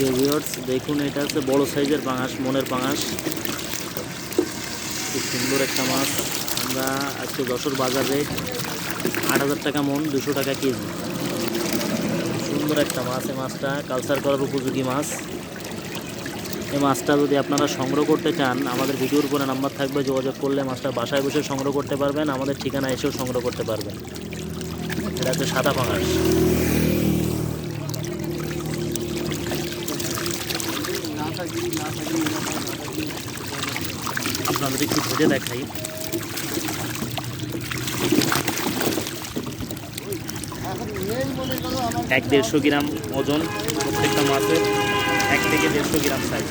প্রিয় ভিউয়ার্স, দেখুন এটা হচ্ছে বড় সাইজের পাঙাশ, মনের পাঙাশ। খুব সুন্দর একটা মাছ। আমরা আজকে যশোর বাজার রেট ৮,০০০ টাকা মন, ২০০ টাকা কেজি। সুন্দর একটা মাছ। এই মাছটা কালচার করার উপযোগী মাছ। এই মাছটা যদি আপনারা সংগ্রহ করতে চান, আমাদের ভিডিওর উপরে নাম্বার থাকবে, যোগাযোগ করলে মাছটা বাসায় বসে সংগ্রহ করতে পারবেন, আমাদের ঠিকানা এসেও সংগ্রহ করতে পারবেন। এটা হচ্ছে সাদা পাঙাশ। আপনাদের একটু ধরে দেখাই। ১-১৫০ গ্রাম ওজন প্রত্যেকটা মাছের, ১ থেকে ১৫০ গ্রাম সাইজ।